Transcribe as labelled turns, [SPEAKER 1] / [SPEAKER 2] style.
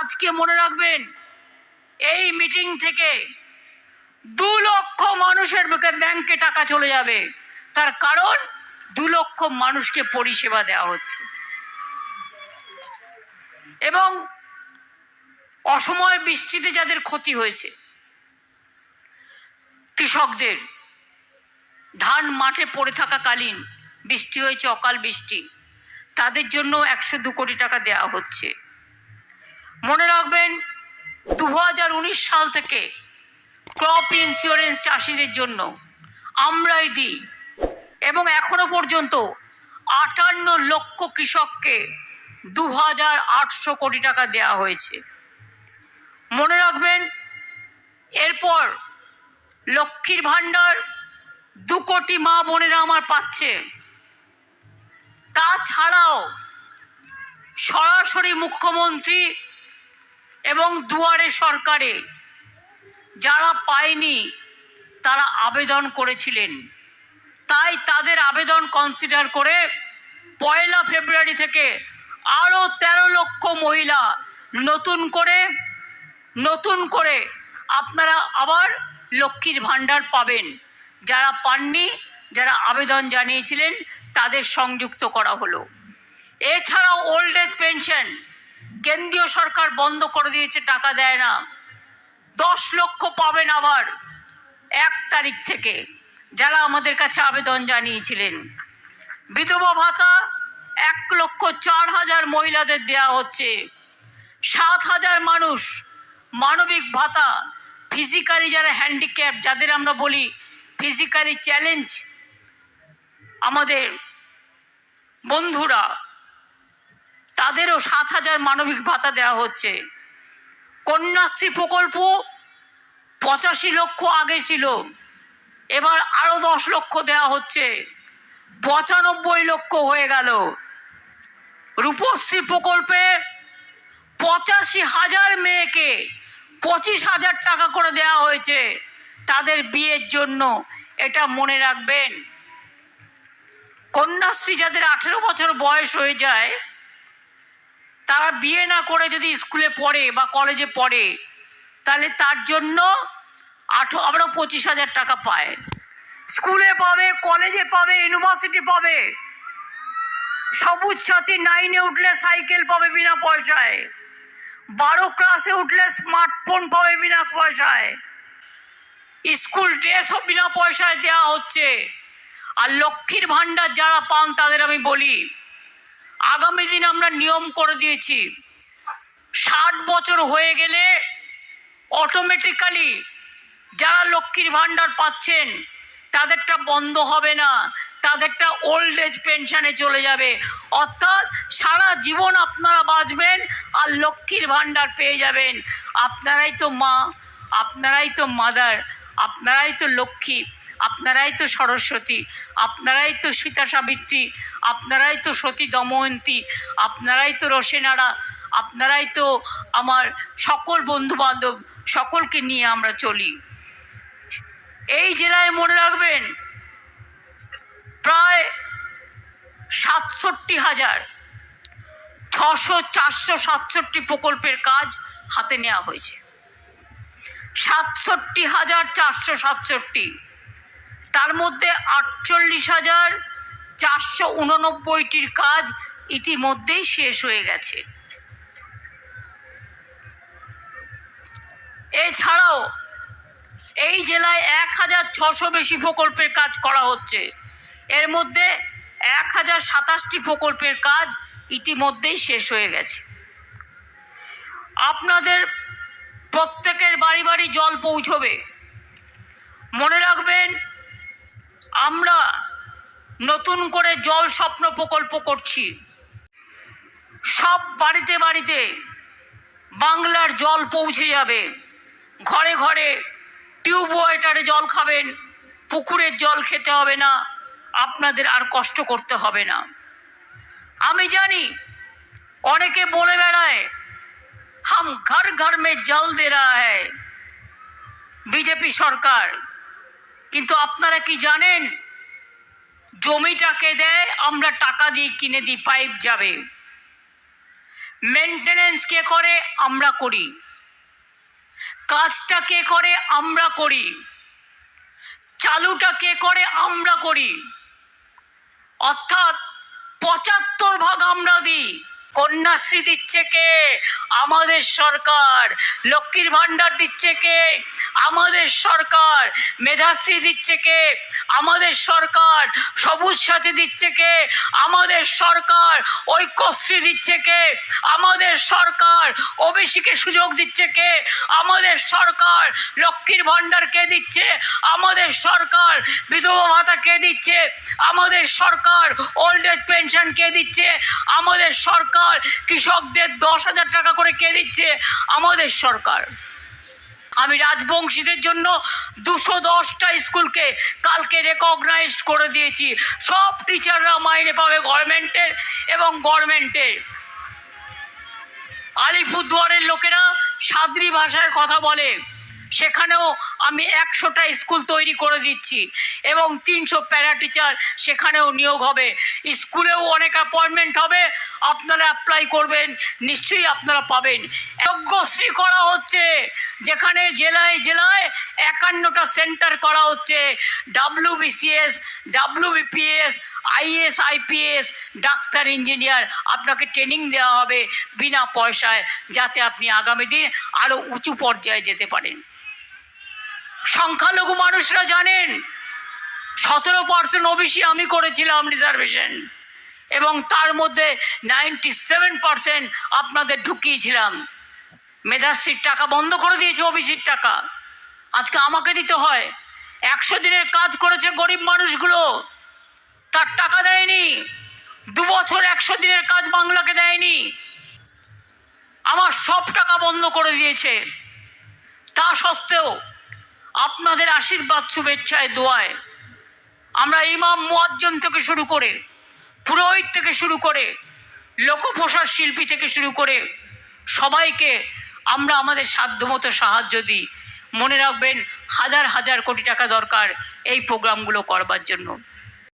[SPEAKER 1] আজকে মনে রাখবেন, এই মিটিং থেকে 2 লক্ষ মানুষের ব্যাংকে টাকা চলে যাবে। তার কারণ 2 লক্ষ মানুষকে পরিষেবা দেওয়া হচ্ছে। এবং অসময়ে বৃষ্টিতে যাদের ক্ষতি হয়েছে, কৃষকদের ধান মাঠে পড়ে থাকাকালীন বৃষ্টি হয়েছে, অকাল বৃষ্টি, তাদের জন্য 102 কোটি টাকা দেওয়া হচ্ছে। মনে রাখবেন, 2019 সাল থেকে ক্রপ ইন্স্যুরেন্স চাষিদের জন্য আমরাই দিই, এবং এখনো পর্যন্ত 58 লক্ষ কৃষককে 2800 কোটি টাকা দেওয়া হয়েছে। মনে রাখবেন, এরপর লক্ষ্মীর ভাণ্ডার 2 কোটি মা বোনেরা আমার পাচ্ছে। তাছাড়াও সরাসরি মুখ্যমন্ত্রী এবং দুয়ারে সরকারে যারা পায়নি তারা আবেদন করেছিলেন, তাই তাদের আবেদন কনসিডার করে 1 ফেব্রুয়ারি থেকে আরো 13 লক্ষ মহিলা নতুন করে আপনারা আবার লক্ষ্মীর ভাণ্ডার পাবেন। যারা পাননি, যারা আবেদন জানিয়েছিলেন, তাদের সংযুক্ত করা হলো। এছাড়াও ওল্ড এজ পেনশন কেন্দ্রীয় সরকার বন্ধ করে দিয়েছে, টাকা দেয় না। 10 লক্ষ পাবেন আবার 1 তারিখ থেকে, যারা আমাদের কাছে আবেদন জানিয়েছিলেন। বিধবা ভাতা 1,04,000 মহিলাদের দেয়া হচ্ছে। 7,000 মানুষ মানবিক ভাতা, ফিজিক্যালি যারা হ্যান্ডিক্যাপ, যাদের আমরা বলি ফিজিক্যালি চ্যালেঞ্জ আমাদের বন্ধুরা, তাদেরও 7,000 মানবিক ভাতা দেওয়া হচ্ছে। কন্যাশ্রী প্রকল্প 85 লক্ষ আগে ছিল, এবার আরো 10 লক্ষ দেওয়া হচ্ছে, 95 লক্ষ হয়ে গেল। রূপশ্রী প্রকল্পে 85,000 মেয়েকে 25,000 টাকা করে দেওয়া হয়েছে তাদের বিয়ের জন্য। এটা মনে রাখবেন। কন্যাশ্রী যাদের 18 বছর বয়স হয়ে যায়, তারা বিয়ে না করে যদি স্কুলে পড়ে বা কলেজে পড়ে, তাহলে তার জন্য আমরা 25,000 টাকা পায়। স্কুলে পাবে, কলেজে পাবে, ইউনিভার্সিটি পাবে। সবুজ সাথী 9-এ উঠলে সাইকেল পাবে বিনা পয়সায়। 12 ক্লাসে উঠলে স্মার্টফোন পাবে বিনা পয়সায়। স্কুল ড্রেসও বিনা পয়সায় দেওয়া হচ্ছে। আর লক্ষ্মীর ভাণ্ডার যারা পান, তাদের আমি বলি, আগামী দিন আমরা নিয়ম করে দিয়েছি, 60 বছর হয়ে গেলে অটোমেটিক্যালি যারা লক্ষ্মীর ভাণ্ডার পাচ্ছেন তাদেরটা বন্ধ হবে না, তাদেরটা ওল্ড এজ পেনশনে চলে যাবে। অর্থাৎ সারা জীবন আপনারা বাঁচবেন আর লক্ষ্মীর ভাণ্ডার পেয়ে যাবেন। আপনারাই তো মা, আপনারাই তো মাদার, আপনারাই তো লক্ষ্মী, আপনারাই তো সরস্বতী, আপনারাই তো সীতা সাবিত্রী, আপনারাই তো সতী দময়ন্তী, আপনারাই তো রসেনারা, আপনারাই তো আমার সকল বন্ধু বান্ধব, সকলকে নিয়ে আমরা চলি। এই জেলায় মনে রাখবেন, প্রায় 67,467 প্রকল্পের কাজ হাতে নেওয়া হয়েছে। 67,467, তার মধ্যে 48,489টির কাজ ইতিমধ্যেই শেষ হয়ে গেছে। এছাড়াও এই জেলায় 1,600 বেশি প্রকল্পের কাজ করা হচ্ছে। এর মধ্যে 1,027টি প্রকল্পের কাজ ইতিমধ্যেই শেষ হয়ে গেছে। আপনাদের প্রত্যেকের বাড়ি বাড়ি জল পৌঁছবে। মনে রাখবেন, আমরা নতুন করে জল স্বপ্ন প্রকল্প করছি। সব বাড়িতে বাড়িতে বাংলার জল পৌঁছে যাবে। ঘরে ঘরে টিউব ওয়াটারে জল খাবেন, পুকুরের জল খেতে হবে না, আপনাদের আর কষ্ট করতে হবে না। আমি জানি অনেকে বলে বেড়ায়, হাম ঘর ঘর মে জল দে রাহা হ্যায় বিজেপি সরকার, কিন্তু আপনারা কি জানেন, জমিটাকে দেয়, আমরা টাকা দিয়ে কিনে দিই, পাইপ যাবে। মেনটেনেন্স কে করে? আমরা করি। কাজটা কে করে? আমরা করি। চালুটা কে করে? আমরা করি। অর্থাৎ ৭৫% আমরা দিই। কন্যাশ্রী দিচ্ছে কে? আমাদের সরকার। লক্ষ্মীর ভান্ডার দিচ্ছে কে? আমাদের সরকার। মেধাশ্রী দিচ্ছে কে? আমাদের সরকার। সবুজ সাথী দিচ্ছে কে? আমাদের সরকার। ঐক্যশ্রী দিচ্ছে কে? আমাদের সরকার। ওবিসিকে সুযোগ দিচ্ছে কে? আমাদের সরকার। লক্ষ্মীর ভান্ডার কে দিচ্ছে? আমাদের সরকার। বিধবা ভাতা কে দিচ্ছে? আমাদের সরকার। ওল্ড এজ পেনশন কে দিচ্ছে? আমাদের সরকার। কৃষকদের 10,000 টাকা করে কে দিচ্ছে? আমাদের সরকার। আমি রাজবংশীদের জন্য 210টা স্কুলকে কালকে রেকগনাইজ করে দিয়েছি। সব টিচাররা মাইনে পাবে গভর্নমেন্টের এবং গভর্নমেন্টের। আলিপুরদুয়ারের লোকেরা সাদ্রি ভাষায় কথা বলে, সেখানেও আমি 100টা স্কুল তৈরি করে দিচ্ছি এবং 300 প্যারা টিচার সেখানেও নিয়োগ হবে। স্কুলেও অনেক অ্যাপয়েন্টমেন্ট হবে, আপনারা অ্যাপ্লাই করবেন, নিশ্চয়ই আপনারা পাবেন। যজ্ঞশ্রী করা হচ্ছে, যেখানে জেলায় জেলায় 51টা সেন্টার করা হচ্ছে। WBCS, WBPS, IAS, IPS, doctor, engineer আপনাকে ট্রেনিং দেওয়া হবে বিনা পয়সায়, যাতে আপনি আগামী দিন আরো উঁচু পর্যায়ে যেতে পারেন। সংখ্যালঘু মানুষরা জানেন 17% ওবিসি আমি করেছিলাম রিজার্ভেশন, এবং তার মধ্যে 97% আপনাদের ঢুকিয়েছিলাম। মেধাশ্রীর টাকা বন্ধ করে দিয়েছে, ওবিসির টাকা আজকে আমাকে দিতে হয়। 100 দিনের কাজ করেছে গরিব মানুষগুলো, তার টাকা দেয়নি। 2 বছর 100 দিনের কাজ বাংলাকে দেয়নি, আমার সব টাকা বন্ধ করে দিয়েছে। তা সত্ত্বেও আপনাদের আশীর্বাদ, শুভেচ্ছায়, দোয়ায় আমরা ইমাম, মুয়াজ্জিন থেকে শুরু করে, পুরোহিত থেকে শুরু করে, লোকপ্রসাদ শিল্পী থেকে শুরু করে সবাইকে আমরা আমাদের সাধ্যমতো সাহায্য দিই। মনে রাখবেন, হাজার হাজার কোটি টাকা দরকার এই প্রোগ্রামগুলো করবার জন্য।